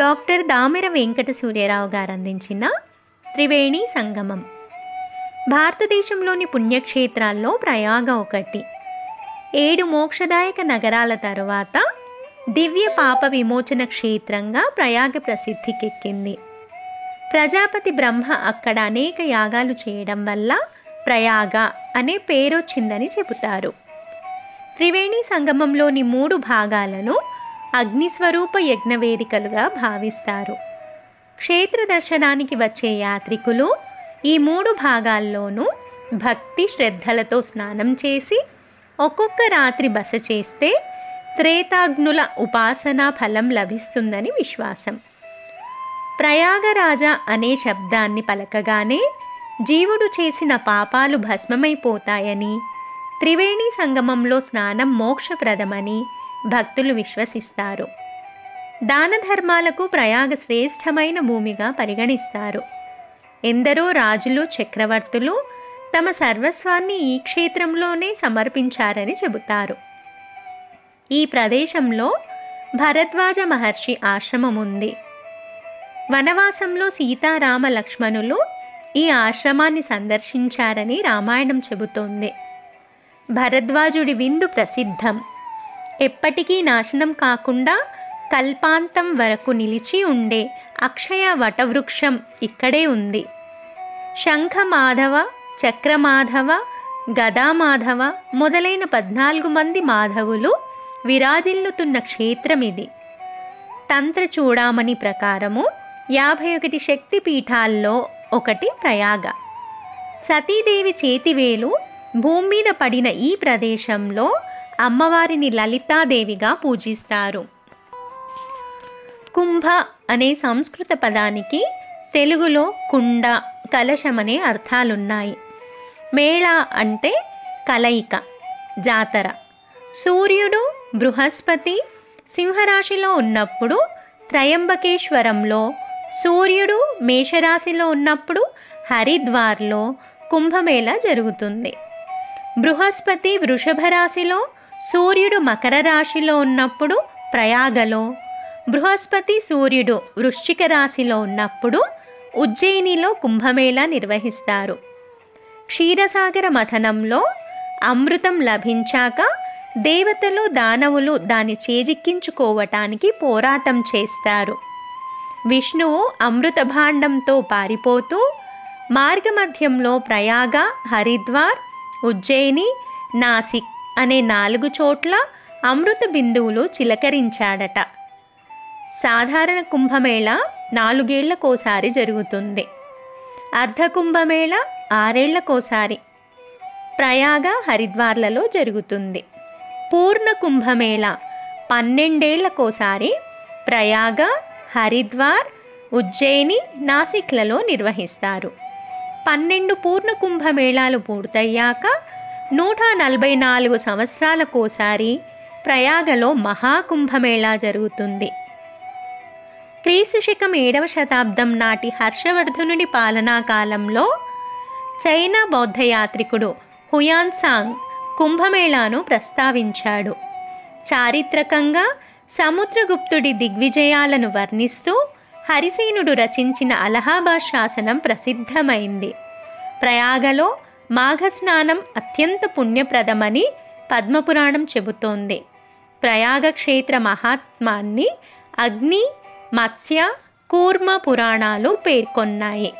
Doctor Damera Venkata Surya Rao గారు అందించిన త్రివేణి సంగమం. భారతదేశంలోని పుణ్యక్షేత్రాల్లో ప్రయాగ ఒకటి. 7 మోక్షదాయక నగరాల తరువాత దివ్య పాప విమోచన క్షేత్రంగా ప్రయాగ ప్రసిద్ధికెక్కింది. ప్రజాపతి బ్రహ్మ అక్కడ అనేక యాగాలు చేయడం వల్ల ప్రయాగ అనే పేరొచ్చిందని చెబుతారు. త్రివేణి సంగమంలోని 3 భాగాలను అగ్నిస్వరూప యజ్ఞవేదికలుగా భావిస్తారు. క్షేత్ర దర్శనానికి వచ్చే యాత్రికులు ఈ 3 భాగాల్లోనూ భక్తి శ్రద్ధలతో స్నానం చేసి ఒక్కొక్క రాత్రి బస చేస్తే త్రేతాగ్నుల ఉపాసనా ఫలం లభిస్తుందని విశ్వాసం. ప్రయాగరాజ అనే శబ్దాన్ని పలకగానే జీవుడు చేసిన పాపాలు భస్మమైపోతాయని, త్రివేణి సంగమంలో స్నానం మోక్షప్రదమని భక్తులు విశ్వసిస్తారు. దాన ధర్మాలకు ప్రయాగ శ్రేష్టమైన భూమిగా పరిగణిస్తారు. ఎందరో రాజులు, చక్రవర్తులు తమ సర్వస్వాన్ని ఈ క్షేత్రంలోనే సమర్పించారని చెబుతారు. ఈ ప్రదేశంలో భరద్వాజ మహర్షి ఆశ్రమం ఉంది. వనవాసంలో సీతారామ లక్ష్మణులు ఈ ఆశ్రమాన్ని సందర్శించారని రామాయణం చెబుతోంది. భరద్వాజుడి విందు ప్రసిద్ధం. ఎప్పటికీ నాశనం కాకుండా కల్పాంతం వరకు నిలిచి ఉండే అక్షయ వటవృక్షం ఇక్కడే ఉంది. శంఖమాధవ, చక్రమాధవ, గదామాధవ మొదలైన 14 మంది మాధవులు విరాజిల్లుతున్న క్షేత్రం ఇది. తంత్ర చూడామణి ప్రకారము 51 శక్తి పీఠాల్లో ఒకటి ప్రయాగ. సతీదేవి చేతివేలు భూమి మీద పడిన ఈ ప్రదేశంలో అమ్మవారిని లలితాదేవిగా పూజిస్తారు. కుంభ అనే సంస్కృత పదానికి తెలుగులో కుండ, కలశమనే అర్థాలున్నాయి. మేళ అంటే కలయిక, జాతర. సూర్యుడు బృహస్పతి సింహరాశిలో ఉన్నప్పుడు త్రయంబకేశ్వరంలో, సూర్యుడు మేషరాశిలో ఉన్నప్పుడు హరిద్వార్లో కుంభమేళ జరుగుతుంది. బృహస్పతి వృషభ రాశిలో, సూర్యుడు మకర రాశిలో ఉన్నప్పుడు ప్రయాగలో, బృహస్పతి సూర్యుడు వృశ్చిక రాశిలో ఉన్నప్పుడు ఉజ్జయినిలో కుంభమేళ నిర్వహిస్తారు. క్షీరసాగర మథనంలో అమృతం లభించాక దేవతలు, దానవులు దాన్ని చేజిక్కించుకోవటానికి పోరాటం చేస్తారు. విష్ణువు అమృత భాండంతో పారిపోతూ మార్గమధ్యంలో ప్రయాగ, హరిద్వార్, ఉజ్జయిని, నాసిక్ అనే 4 చోట్ల అమృత బిందువులు చిలకరించాడట. సాధారణ కుంభమేళ 4 ఏళ్లకోసారి జరుగుతుంది. అర్ధ కుంభమేళ 6 ఏళ్లకోసారి ప్రయాగ, హరిద్వార్లలో జరుగుతుంది. పూర్ణ కుంభమేళ 12 ఏళ్లకోసారి ప్రయాగ, హరిద్వార్, ఉజ్జయిని, నాసిక్లలో నిర్వహిస్తారు. 12 పూర్ణ కుంభమేళాలు పూర్తయ్యాక 144 సంవత్సరాలకోసారి ప్రయాగలో మహాకుంభమేళా జరుగుతుంది. క్రీస్తు శకం 7వ శతాబ్దం నాటి హర్షవర్ధనుడి పాలనా కాలంలో చైనా బౌద్ధ యాత్రికుడు హుయాన్సాంగ్ కుంభమేళాను ప్రస్తావించాడు. చారిత్రకంగా సముద్రగుప్తుడి దిగ్విజయాలను వర్ణిస్తూ హరిసేనుడు రచించిన అలహాబాద్ శాసనం ప్రసిద్ధమైంది. ప్రయాగలో మాఘస్నానం అత్యంత పుణ్యప్రదమని పద్మపురాణం చెబుతోంది. ప్రయాగ క్షేత్ర మహాత్మాన్ని అగ్ని, మత్స్య, కూర్మ పురాణాలు పేర్కొన్నాయి.